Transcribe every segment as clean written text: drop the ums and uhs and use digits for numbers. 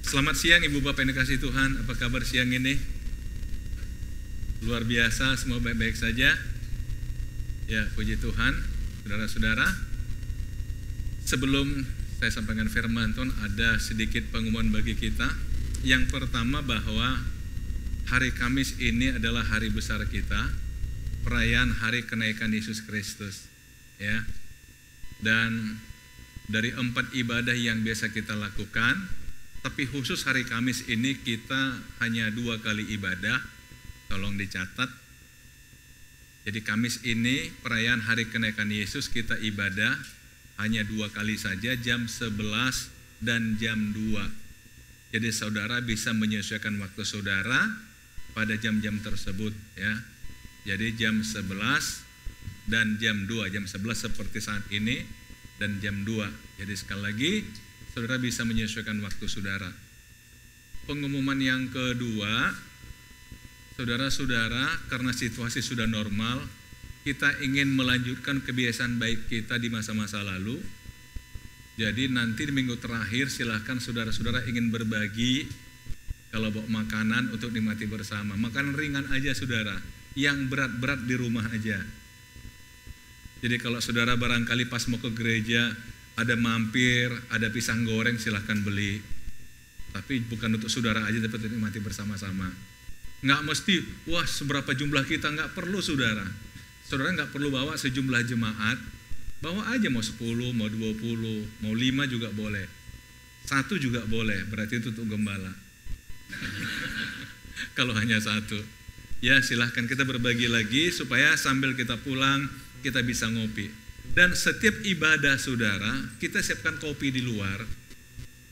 Selamat siang Ibu Bapak yang dikasihi Tuhan. Apa kabar siang ini? Luar biasa, semua baik-baik saja. Ya, puji Tuhan. Saudara-saudara, sebelum saya sampaikan firman Tuhan, ada sedikit pengumuman bagi kita. Yang pertama bahwa hari Kamis ini adalah hari besar kita, perayaan hari kenaikan Yesus Kristus. Ya. Dan dari 4 ibadah yang biasa kita lakukan, tapi khusus hari Kamis ini kita hanya 2 kali ibadah, tolong dicatat. Jadi Kamis ini perayaan hari kenaikan Yesus kita ibadah hanya 2 kali saja, jam 11 dan jam 2. Jadi saudara bisa menyesuaikan waktu saudara pada jam-jam tersebut ya. Jadi jam 11 dan jam 2, jam 11 seperti saat ini dan jam 2. Jadi sekali lagi saudara bisa menyesuaikan waktu saudara. Pengumuman yang kedua, saudara-saudara, karena situasi sudah normal, kita ingin melanjutkan kebiasaan baik kita di masa-masa lalu. Jadi nanti di minggu terakhir silahkan saudara-saudara ingin berbagi, kalau bawa makanan untuk dinikmati bersama. Makanan ringan aja saudara, yang berat-berat di rumah aja. Jadi kalau saudara barangkali pas mau ke gereja, ada mampir, ada pisang goreng, silahkan beli. Tapi bukan untuk saudara aja, tapi untuk dinikmati bersama-sama. Nggak mesti, wah seberapa jumlah kita, nggak perlu saudara. Saudara nggak perlu bawa sejumlah jemaat, bawa aja mau 10, mau 20, mau 5 juga boleh. 1 juga boleh, berarti itu untuk gembala. Kalau hanya 1. Ya silahkan kita berbagi lagi, supaya sambil kita pulang, kita bisa ngopi. Dan setiap ibadah saudara, kita siapkan kopi di luar.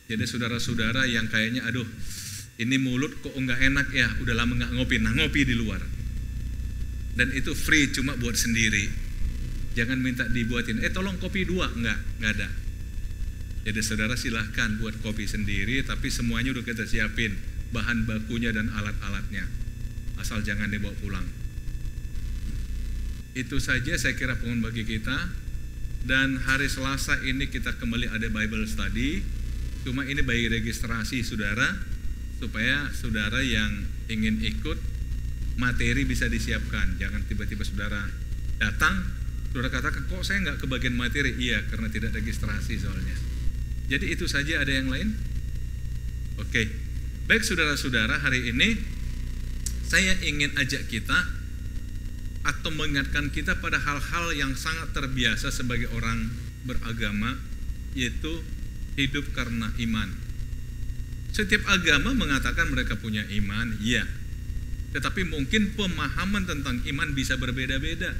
Jadi saudara-saudara yang kayaknya, aduh ini mulut kok enggak enak ya, udah lama enggak ngopi, nah ngopi di luar. Dan itu free, cuma buat sendiri. Jangan minta dibuatin, tolong kopi 2, enggak ada. Jadi saudara silahkan buat kopi sendiri, tapi semuanya udah kita siapin, bahan bakunya dan alat-alatnya. Asal jangan dibawa pulang. Itu saja saya kira pengumuman bagi kita. Dan hari Selasa ini kita kembali ada Bible Study. Cuma ini by registrasi saudara, supaya saudara yang ingin ikut materi bisa disiapkan. Jangan tiba-tiba saudara datang, saudara katakan kok saya nggak kebagian materi. Iya, karena tidak registrasi soalnya. Jadi itu saja, ada yang lain? Oke. Baik saudara-saudara, hari ini saya ingin ajak kita atau mengingatkan kita pada hal-hal yang sangat terbiasa sebagai orang beragama, yaitu hidup karena iman. Setiap agama mengatakan mereka punya iman, ya. Tetapi mungkin pemahaman tentang iman bisa berbeda-beda.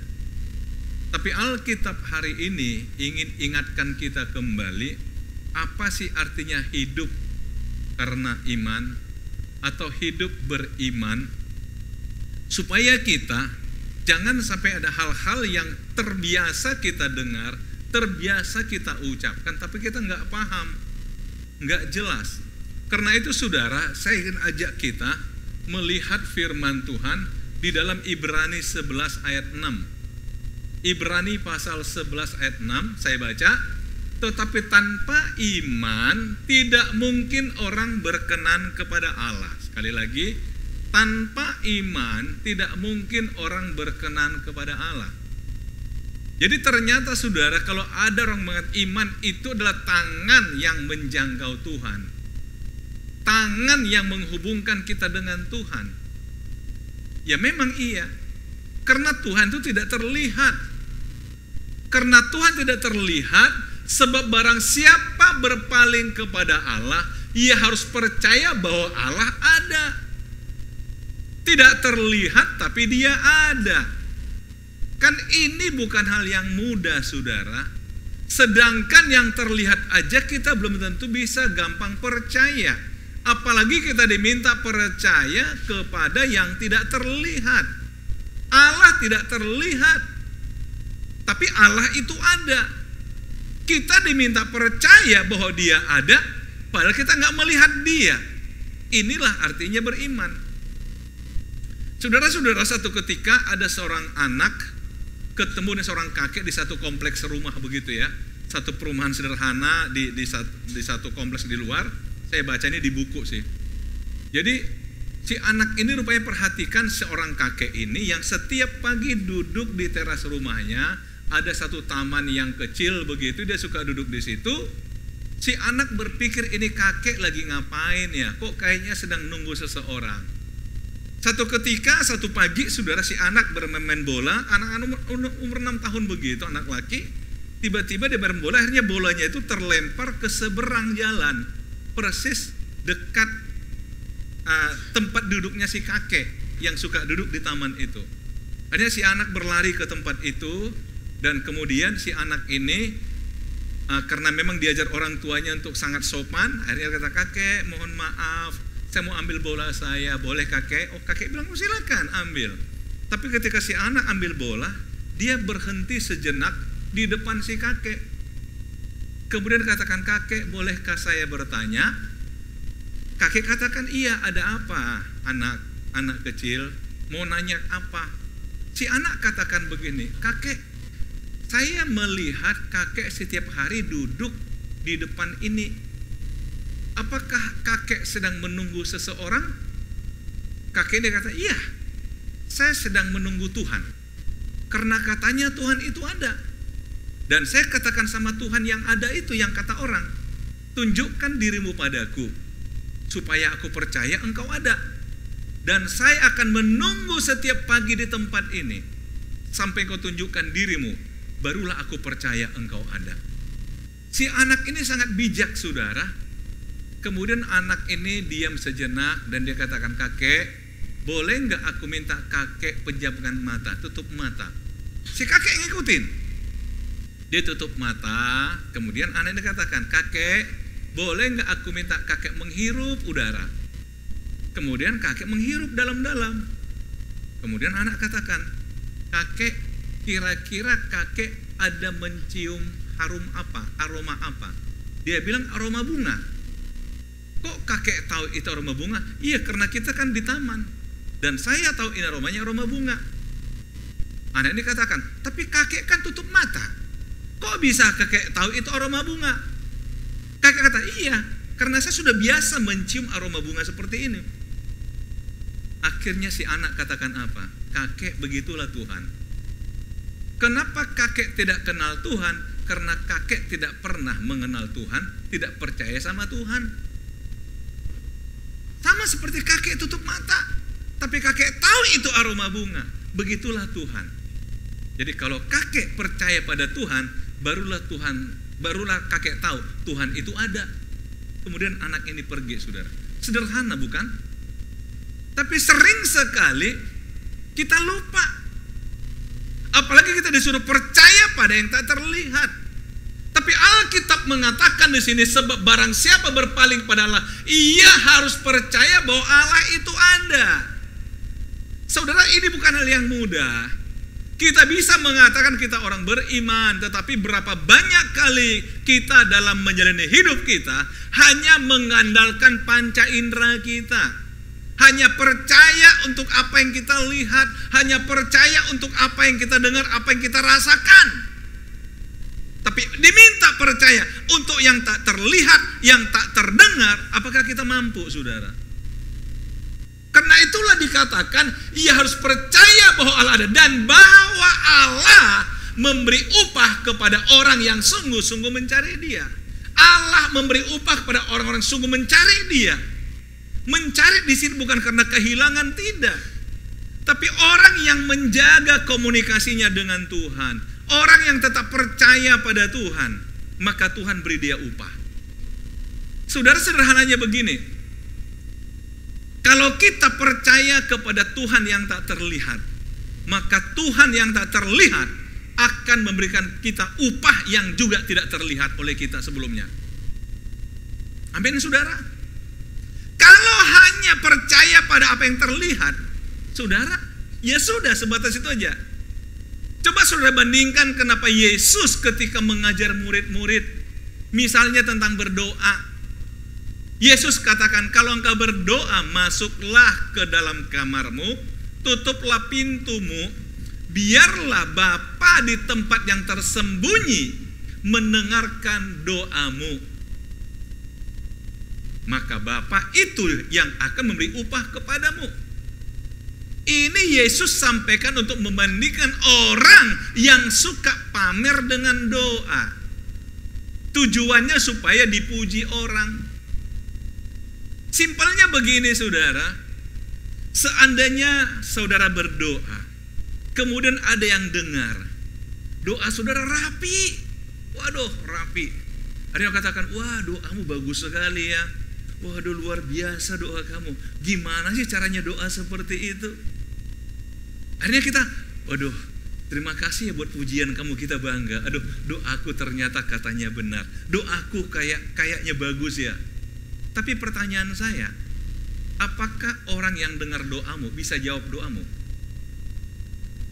Tapi Alkitab hari ini ingin ingatkan kita kembali, apa sih artinya hidup karena iman atau hidup beriman, supaya kita jangan sampai ada hal-hal yang terbiasa kita dengar, terbiasa kita ucapkan, tapi kita nggak paham, nggak jelas. Karena itu saudara, saya ingin ajak kita melihat firman Tuhan di dalam Ibrani 11 ayat 6. Ibrani pasal 11 ayat 6, saya baca, tetapi tanpa iman tidak mungkin orang berkenan kepada Allah. Sekali lagi, tanpa iman tidak mungkin orang berkenan kepada Allah. Jadi ternyata saudara, kalau ada orang mengatakan iman itu adalah tangan yang menjangkau Tuhan, tangan yang menghubungkan kita dengan Tuhan. Ya memang iya, karena Tuhan itu tidak terlihat. Karena Tuhan tidak terlihat, sebab barang siapa berpaling kepada Allah, ia harus percaya bahwa Allah ada. Tidak terlihat tapi dia ada. Kan ini bukan hal yang mudah saudara. Sedangkan yang terlihat aja kita belum tentu bisa gampang percaya. Apalagi kita diminta percaya kepada yang tidak terlihat. Allah tidak terlihat, tapi Allah itu ada. Kita diminta percaya bahwa dia ada, padahal kita nggak melihat dia. Inilah artinya beriman. Saudara-saudara, satu ketika ada seorang anak ketemu dengan seorang kakek di satu kompleks rumah begitu ya, satu perumahan sederhana di satu kompleks di luar. Saya baca ini di buku sih. Jadi si anak ini rupanya perhatikan seorang kakek ini yang setiap pagi duduk di teras rumahnya. Ada satu taman yang kecil begitu, dia suka duduk di situ. Si anak berpikir, ini kakek lagi ngapain ya? Kok kayaknya sedang nunggu seseorang. Satu ketika, satu pagi, saudara, si anak bermain bola. Anak-anak umur 6 tahun begitu, anak laki. Tiba-tiba dia bermain bola, akhirnya bolanya itu terlempar ke seberang jalan, persis dekat tempat duduknya si kakek yang suka duduk di taman itu. Akhirnya si anak berlari ke tempat itu, dan kemudian si anak ini karena memang diajar orang tuanya untuk sangat sopan, akhirnya kata, kakek mohon maaf, saya mau ambil bola saya, boleh kakek? Oh, kakek bilang, oh, silakan ambil. Tapi ketika si anak ambil bola, dia berhenti sejenak di depan si kakek. Kemudian katakan, kakek bolehkah saya bertanya? Kakek katakan, iya, ada apa anak kecil, mau nanya apa? Si anak katakan begini, kakek, saya melihat kakek setiap hari duduk di depan ini. Apakah kakek sedang menunggu seseorang? Kakek dia kata, iya, saya sedang menunggu Tuhan. Karena katanya Tuhan itu ada. Dan saya katakan sama Tuhan yang ada itu, yang kata orang, tunjukkan dirimu padaku, supaya aku percaya engkau ada. Dan saya akan menunggu setiap pagi di tempat ini, sampai kau tunjukkan dirimu, barulah aku percaya engkau ada. Si anak ini sangat bijak, saudara. Kemudian anak ini diam sejenak dan dia katakan, kakek, boleh nggak aku minta kakek pejamkan mata, tutup mata. Si kakek ngikutin. Dia tutup mata, kemudian anak ini katakan, kakek, boleh nggak aku minta kakek menghirup udara. Kemudian kakek menghirup dalam-dalam. Kemudian anak katakan, kakek, kira-kira kakek ada mencium harum apa, aroma apa? Dia bilang aroma bunga. Kok kakek tahu itu aroma bunga? Iya, karena kita kan di taman. Dan saya tahu ini aromanya aroma bunga. Anak ini katakan, tapi kakek kan tutup mata. Kok bisa kakek tahu itu aroma bunga? Kakek kata, iya, karena saya sudah biasa mencium aroma bunga seperti ini. Akhirnya si anak katakan apa? Kakek, begitulah Tuhan. Kenapa kakek tidak kenal Tuhan? Karena kakek tidak pernah mengenal Tuhan, tidak percaya sama Tuhan. Sama seperti kakek tutup mata, tapi kakek tahu itu aroma bunga. Begitulah Tuhan. Jadi kalau kakek percaya pada Tuhan, barulah kakek tahu Tuhan itu ada. Kemudian anak ini pergi, saudara. Sederhana bukan? Tapi sering sekali kita lupa. Apalagi kita disuruh percaya pada yang tak terlihat. Tapi Alkitab mengatakan di sini, sebab barang siapa berpaling pada Allah, ia harus percaya bahwa Allah itu ada. Saudara, ini bukan hal yang mudah. Kita bisa mengatakan kita orang beriman, tetapi berapa banyak kali kita dalam menjalani hidup kita hanya mengandalkan panca indera kita. Hanya percaya untuk apa yang kita lihat, hanya percaya untuk apa yang kita dengar, apa yang kita rasakan. Tapi diminta percaya untuk yang tak terlihat, yang tak terdengar, apakah kita mampu, saudara? Karena itulah dikatakan, ia harus percaya bahwa Allah ada, dan bahwa Allah memberi upah kepada orang yang sungguh-sungguh mencari Dia. Allah memberi upah kepada orang-orang yang sungguh mencari Dia. Mencari di sini bukan karena kehilangan, tidak. Tapi orang yang menjaga komunikasinya dengan Tuhan, orang yang tetap percaya pada Tuhan, maka Tuhan beri dia upah. Saudara, sederhananya begini. Kalau kita percaya kepada Tuhan yang tak terlihat, maka Tuhan yang tak terlihat akan memberikan kita upah yang juga tidak terlihat oleh kita sebelumnya. Amin, saudara. Kalau hanya percaya pada apa yang terlihat, saudara, ya sudah sebatas itu aja. Coba saudara bandingkan kenapa Yesus ketika mengajar murid-murid, misalnya tentang berdoa. Yesus katakan, kalau engkau berdoa, masuklah ke dalam kamarmu, tutuplah pintumu, biarlah Bapa di tempat yang tersembunyi mendengarkan doamu. maka Bapa itu yang akan memberi upah kepadamu. Ini Yesus sampaikan untuk membandingkan orang yang suka pamer dengan doa. Tujuannya supaya dipuji orang. Simpelnya begini saudara, seandainya saudara berdoa, kemudian ada yang dengar, doa saudara rapi, waduh rapi. Ada yang katakan, wah doamu bagus sekali ya, waduh luar biasa doa kamu. Gimana sih caranya doa seperti itu? Akhirnya kita, waduh terima kasih ya buat pujian kamu, kita bangga. Aduh doaku ternyata katanya benar, doaku kayaknya bagus ya. Tapi pertanyaan saya, apakah orang yang dengar doamu bisa jawab doamu?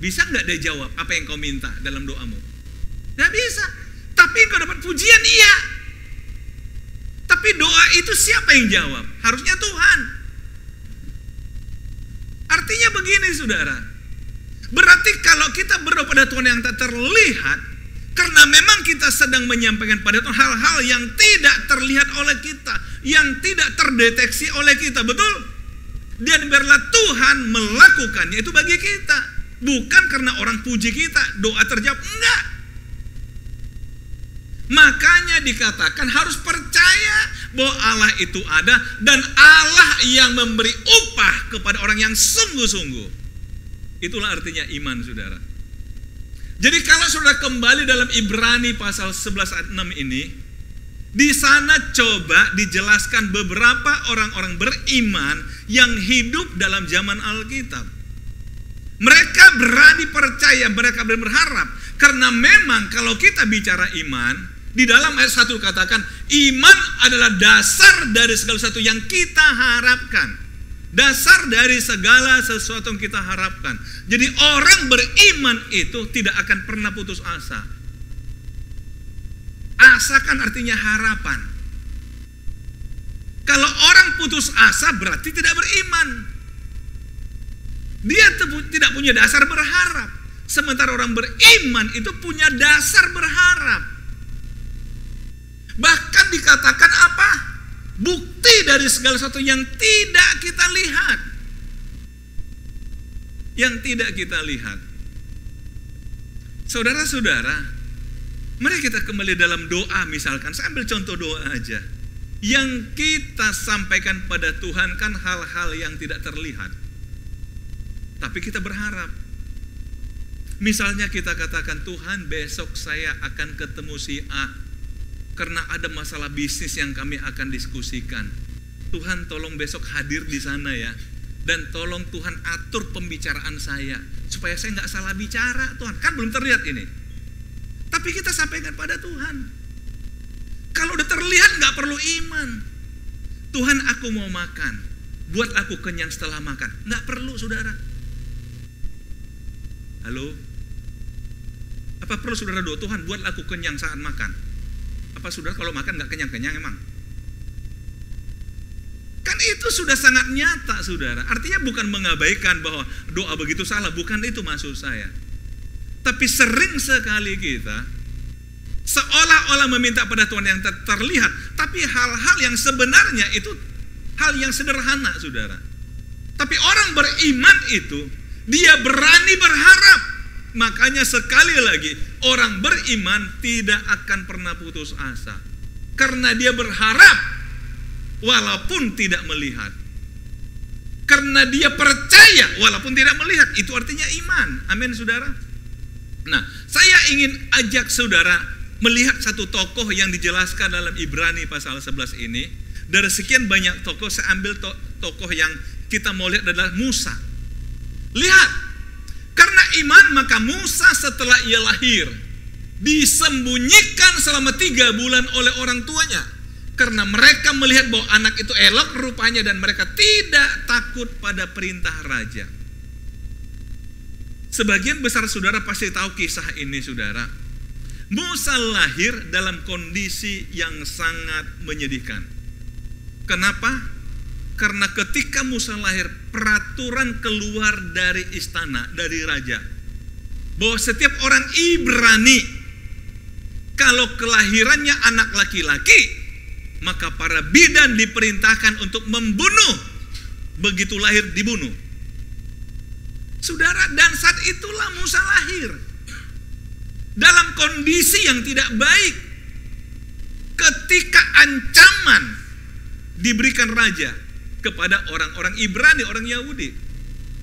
Bisa nggak dia jawab apa yang kau minta dalam doamu? Nggak bisa. Tapi kau dapat pujian, iya. Tapi doa itu siapa yang jawab? Harusnya Tuhan. Artinya begini saudara, berarti kalau kita berdoa pada Tuhan yang tak terlihat, karena memang kita sedang menyampaikan pada Tuhan hal-hal yang tidak terlihat oleh kita, yang tidak terdeteksi oleh kita, betul? Dan biarlah Tuhan melakukannya itu bagi kita. Bukan karena orang puji kita, doa terjawab, enggak. Makanya dikatakan harus percaya bahwa Allah itu ada, dan Allah yang memberi upah kepada orang yang sungguh-sungguh. Itulah artinya iman saudara. Jadi kalau saudara kembali dalam Ibrani pasal 11 ayat 6 ini, di sana coba dijelaskan beberapa orang-orang beriman yang hidup dalam zaman Alkitab. Mereka berani percaya, mereka berani berharap. Karena memang kalau kita bicara iman, di dalam ayat 1 katakan, iman adalah dasar dari segala sesuatu yang kita harapkan. Dasar dari segala sesuatu yang kita harapkan. Jadi orang beriman itu tidak akan pernah putus asa. Asa kan artinya harapan. Kalau orang putus asa berarti tidak beriman. Dia tidak punya dasar berharap. Sementara orang beriman itu punya dasar berharap. Bahkan dikatakan apa? Bukti dari segala sesuatu yang tidak kita lihat. Yang tidak kita lihat. Saudara-saudara, mari kita kembali dalam doa misalkan. Saya ambil contoh doa aja. Yang kita sampaikan pada Tuhan kan hal-hal yang tidak terlihat. Tapi kita berharap. Misalnya kita katakan, Tuhan besok saya akan ketemu si A, karena ada masalah bisnis yang kami akan diskusikan. Tuhan tolong besok hadir di sana ya. Dan tolong Tuhan atur pembicaraan saya, supaya saya nggak salah bicara Tuhan. Kan belum terlihat ini. Tapi kita sampaikan pada Tuhan. Kalau udah terlihat nggak perlu iman. Tuhan aku mau makan, buat aku kenyang setelah makan. Nggak perlu saudara. Halo? Apa perlu saudara doa, Tuhan buat aku kenyang saat makan? Apa saudara kalau makan nggak kenyang-kenyang emang? Kan itu sudah sangat nyata saudara. Artinya bukan mengabaikan bahwa doa begitu salah, bukan itu maksud saya. Tapi sering sekali kita seolah-olah meminta pada Tuhan yang terlihat, tapi hal-hal yang sebenarnya itu hal yang sederhana saudara. Tapi orang beriman itu dia berani berharap. Makanya sekali lagi orang beriman tidak akan pernah putus asa. Karena dia berharap walaupun tidak melihat. Karena dia percaya walaupun tidak melihat. Itu artinya iman. Amin saudara. Nah, saya ingin ajak saudara melihat satu tokoh yang dijelaskan dalam Ibrani pasal 11 ini. Dari sekian banyak tokoh, saya ambil tokoh yang kita mau lihat adalah Musa. Lihat, karena iman maka Musa setelah ia lahir disembunyikan selama 3 bulan oleh orang tuanya. Karena mereka melihat bahwa anak itu elok rupanya dan mereka tidak takut pada perintah raja. Sebagian besar saudara pasti tahu kisah ini saudara. Musa lahir dalam kondisi yang sangat menyedihkan. Kenapa? Karena ketika Musa lahir, peraturan keluar dari istana, dari raja, bahwa setiap orang Ibrani kalau kelahirannya anak laki-laki, maka para bidan diperintahkan untuk membunuh. Begitu lahir dibunuh. Saudara, dan saat itulah Musa lahir dalam kondisi yang tidak baik. Ketika ancaman diberikan raja kepada orang-orang Ibrani, orang Yahudi.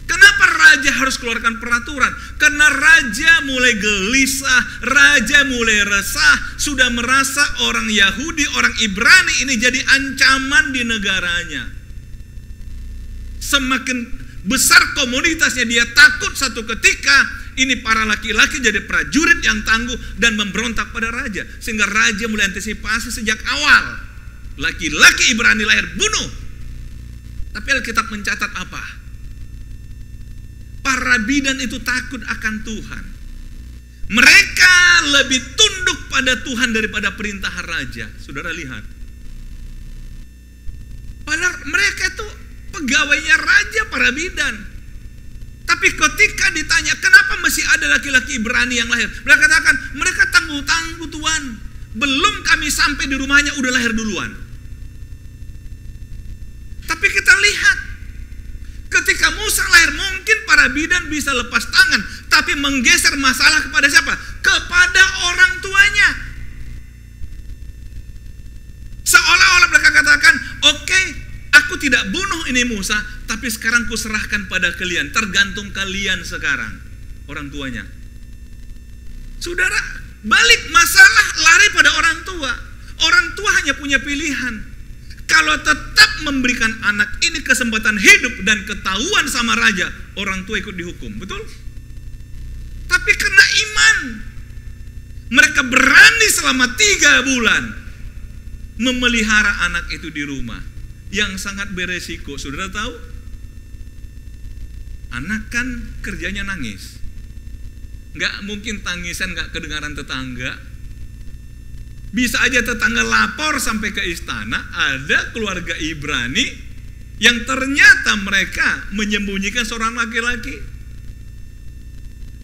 Kenapa raja harus keluarkan peraturan? Karena raja mulai gelisah, raja mulai resah, sudah merasa orang Yahudi, orang Ibrani ini jadi ancaman di negaranya. Semakin besar komunitasnya, dia takut satu ketika ini para laki-laki jadi prajurit yang tangguh dan memberontak pada raja. Sehingga raja mulai antisipasi sejak awal. Laki-laki Ibrani lahir, bunuh. Tapi Alkitab mencatat apa? Para bidan itu takut akan Tuhan. Mereka lebih tunduk pada Tuhan daripada perintah raja. Saudara lihat. Padahal mereka itu pegawainya raja, para bidan. Tapi ketika ditanya kenapa masih ada laki-laki Ibrani yang lahir, mereka katakan mereka tangguh-tangguh Tuhan. Belum kami sampai di rumahnya udah lahir duluan. Tapi kita lihat ketika Musa lahir, mungkin para bidan bisa lepas tangan, tapi menggeser masalah kepada siapa? Kepada orang tuanya. Seolah-olah mereka katakan, oke, aku tidak bunuh ini Musa, tapi sekarang kuserahkan pada kalian. Tergantung kalian sekarang, orang tuanya. Saudara, balik masalah lari pada orang tua. Orang tua hanya punya pilihan. Kalau tetap memberikan anak ini kesempatan hidup dan ketahuan sama raja, orang tua ikut dihukum, betul? Tapi karena iman, mereka berani selama 3 bulan memelihara anak itu di rumah, yang sangat beresiko. Saudara tahu, anak kan kerjanya nangis. Nggak mungkin tangisan nggak kedengaran tetangga. Bisa aja tetangga lapor sampai ke istana, ada keluarga Ibrani yang ternyata mereka menyembunyikan seorang laki-laki.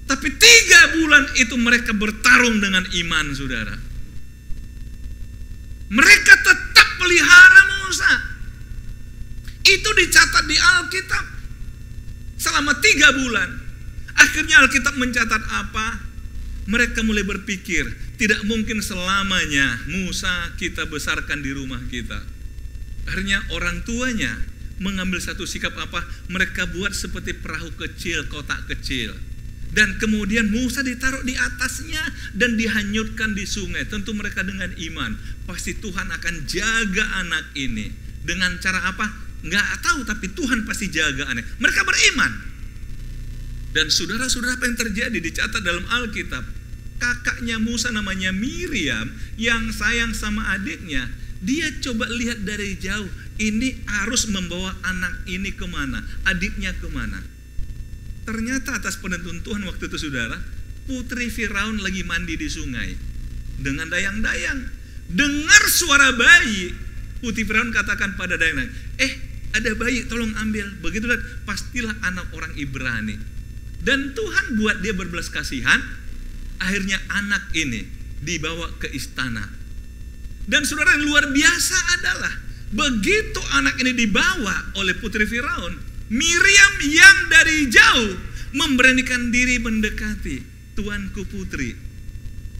Tapi 3 bulan itu mereka bertarung dengan iman, saudara. Mereka tetap pelihara Musa. Itu dicatat di Alkitab selama 3 bulan. Akhirnya Alkitab mencatat apa? Mereka mulai berpikir, tidak mungkin selamanya Musa kita besarkan di rumah kita. Akhirnya orang tuanya mengambil satu sikap apa? Mereka buat seperti perahu kecil, kotak kecil. Dan kemudian Musa ditaruh di atasnya dan dihanyutkan di sungai. Tentu mereka dengan iman, pasti Tuhan akan jaga anak ini. Dengan cara apa? Nggak tahu, tapi Tuhan pasti jaga anak. Mereka beriman. Dan saudara-saudara, apa yang terjadi dicatat dalam Alkitab? Kakaknya Musa namanya Miriam yang sayang sama adiknya, dia coba lihat dari jauh, ini harus membawa anak ini kemana, adiknya kemana. Ternyata atas penuntun Tuhan waktu itu, saudara, putri Firaun lagi mandi di sungai dengan dayang-dayang. Dengar suara bayi, putri Firaun katakan pada dayang-dayang, ada bayi, tolong ambil. Begitu lihat, pastilah anak orang Ibrani. Dan Tuhan buat dia berbelas kasihan. Akhirnya anak ini dibawa ke istana. Dan saudara, yang luar biasa adalah begitu anak ini dibawa oleh putri Firaun, Miriam yang dari jauh memberanikan diri mendekati. Tuanku putri,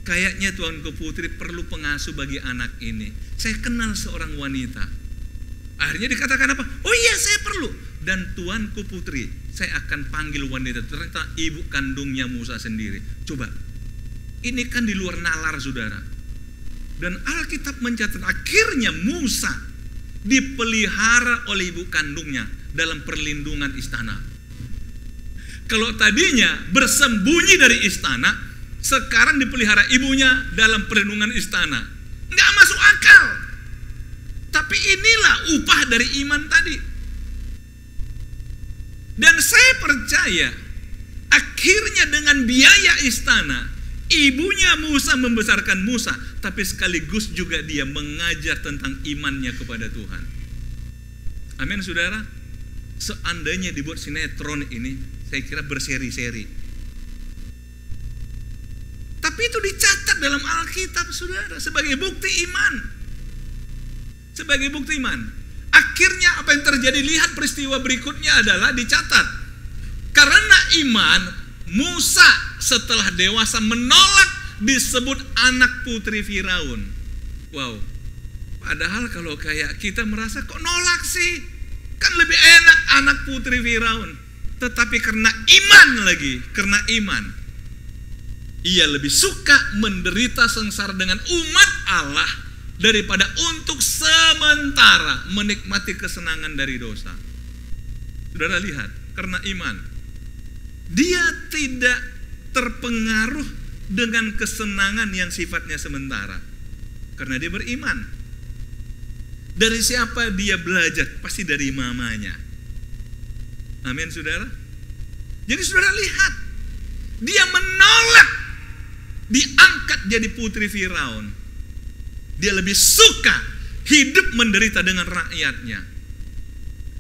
kayaknya tuanku putri perlu pengasuh bagi anak ini. Saya kenal seorang wanita. Akhirnya dikatakan apa? Oh iya, saya perlu. Dan tuanku putri, saya akan panggil wanita. Ternyata ibu kandungnya Musa sendiri. Coba, ini kan di luar nalar, saudara. Dan Alkitab mencatat akhirnya Musa dipelihara oleh ibu kandungnya dalam perlindungan istana. Kalau tadinya bersembunyi dari istana, sekarang dipelihara ibunya dalam perlindungan istana. Nggak masuk akal. Tapi inilah upah dari iman tadi. Dan saya percaya akhirnya dengan biaya istana, ibunya Musa membesarkan Musa, tapi sekaligus juga dia mengajar tentang imannya kepada Tuhan. Amin, saudara. Seandainya dibuat sinetron ini, saya kira berseri-seri. Tapi itu dicatat dalam Alkitab, saudara, sebagai bukti iman. sebagai bukti iman. Akhirnya apa yang terjadi? Lihat peristiwa berikutnya adalah dicatat. Karena iman, Musa setelah dewasa menolak disebut anak putri Firaun. Wow. Padahal kalau kayak kita merasa kok nolak sih? Kan lebih enak anak putri Firaun. Tetapi karena iman lagi, karena iman, ia lebih suka menderita sengsara dengan umat Allah daripada untuk sementara menikmati kesenangan dari dosa. Saudara lihat, karena iman, dia tidak terpengaruh dengan kesenangan yang sifatnya sementara. Karena dia beriman. Dari siapa dia belajar? Pasti dari mamanya. Amin, saudara. Jadi saudara lihat, dia menolak diangkat jadi putri Firaun. Dia lebih suka hidup menderita dengan rakyatnya.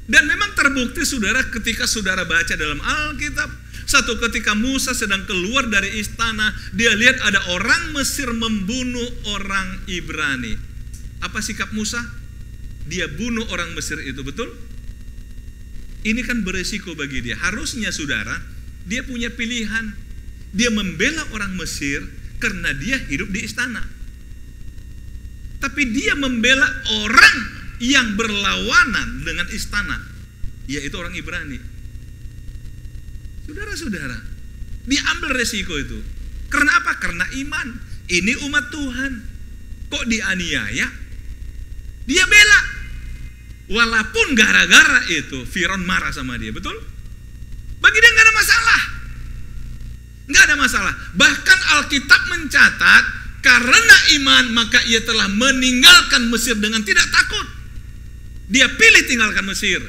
Dan memang terbukti saudara ketika saudara baca dalam Alkitab, satu ketika Musa sedang keluar dari istana, dia lihat ada orang Mesir membunuh orang Ibrani. Apa sikap Musa? Dia bunuh orang Mesir itu, betul? Ini kan beresiko bagi dia. Harusnya saudara, dia punya pilihan. Dia membela orang Mesir karena dia hidup di istana. Tapi dia membela orang yang berlawanan dengan istana, yaitu orang Ibrani. Saudara-saudara, dia ambil resiko itu. Karena apa? Karena iman. Ini umat Tuhan. Kok dianiaya? Dia bela. Walaupun gara-gara itu Firaun marah sama dia, betul? Bagi dia nggak ada masalah. Nggak ada masalah. Bahkan Alkitab mencatat, karena iman maka ia telah meninggalkan Mesir dengan tidak takut. Dia pilih tinggalkan Mesir.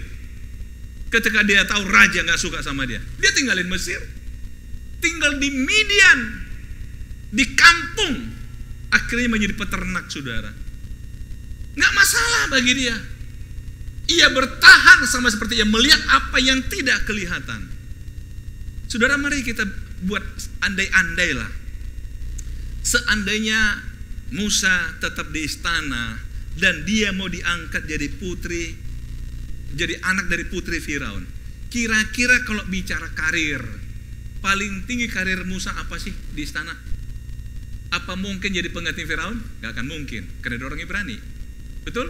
Ketika dia tahu raja nggak suka sama dia, dia tinggalin Mesir. Tinggal di Midian, di kampung. Akhirnya menjadi peternak, saudara. Nggak masalah bagi dia. Ia bertahan sama seperti ia melihat apa yang tidak kelihatan. Saudara, mari kita buat andai-andai lah. Seandainya Musa tetap di istana dan dia mau diangkat jadi putri, jadi anak dari putri Firaun. Kira-kira kalau bicara karir, paling tinggi karir Musa apa sih di istana? Apa mungkin jadi pengganti Firaun? Gak akan mungkin, karena dia orang Ibrani. Betul?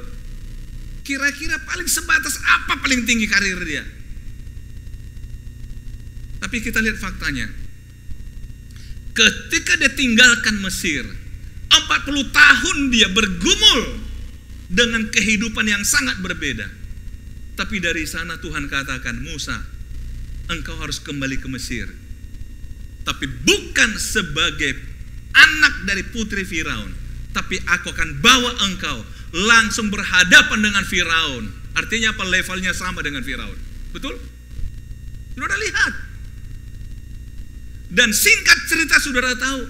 Kira-kira paling sebatas apa paling tinggi karir dia? Tapi kita lihat faktanya. Ketika dia tinggalkan Mesir, 40 tahun dia bergumul dengan kehidupan yang sangat berbeda. Tapi dari sana Tuhan katakan, Musa, engkau harus kembali ke Mesir. Tapi bukan sebagai anak dari putri Firaun, tapi aku akan bawa engkau langsung berhadapan dengan Firaun. Artinya apa? Levelnya sama dengan Firaun. Betul? Saudara lihat. Dan singkat cerita saudara tahu,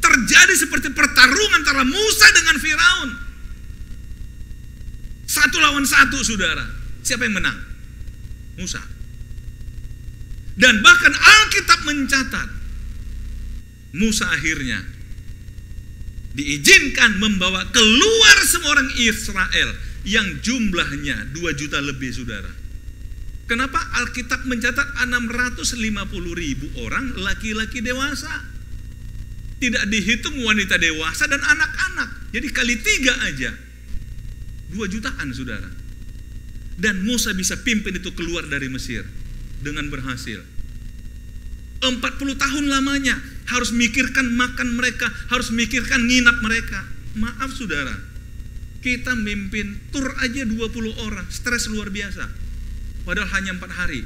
terjadi seperti pertarungan antara Musa dengan Firaun. 1 lawan 1, saudara. Siapa yang menang? Musa. Dan bahkan Alkitab mencatat, Musa akhirnya diizinkan membawa keluar semua orang Israel yang jumlahnya 2 juta lebih, saudara. Kenapa Alkitab mencatat 650.000 orang laki-laki dewasa? Tidak dihitung wanita dewasa dan anak-anak. Jadi kali 3 aja 2 jutaan, saudara. Dan Musa bisa pimpin itu keluar dari Mesir dengan berhasil. 40 tahun lamanya harus mikirkan makan mereka, harus mikirkan nginap mereka. Maaf saudara, kita mimpin tur aja 20 orang, stres luar biasa. Padahal hanya 4 hari.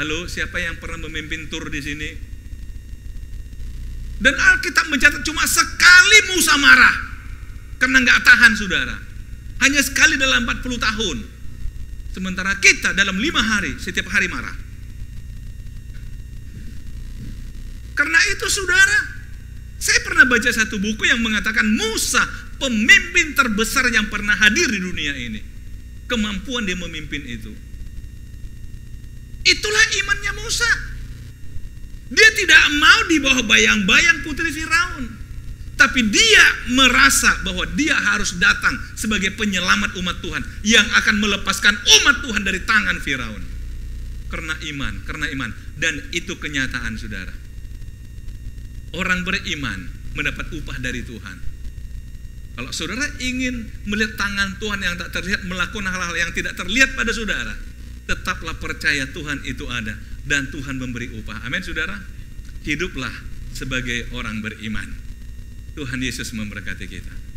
Halo, siapa yang pernah memimpin tur di sini? Dan Alkitab mencatat cuma sekali Musa marah karena nggak tahan, saudara. Hanya sekali dalam 40 tahun. Sementara kita dalam 5 hari, setiap hari marah. Karena itu saudara, saya pernah baca satu buku yang mengatakan Musa pemimpin terbesar yang pernah hadir di dunia ini. Kemampuan dia memimpin itu. Itulah imannya Musa. Dia tidak mau di bawah bayang-bayang putri Firaun. tapi dia merasa bahwa dia harus datang sebagai penyelamat umat Tuhan yang akan melepaskan umat Tuhan dari tangan Firaun. Karena iman. Dan itu kenyataan, saudara. Orang beriman mendapat upah dari Tuhan. Kalau saudara ingin melihat tangan Tuhan yang tak terlihat melakukan hal-hal yang tidak terlihat pada saudara, tetaplah percaya Tuhan itu ada dan Tuhan memberi upah. Amin, saudara. Hiduplah sebagai orang beriman. Tuhan Yesus memberkati kita.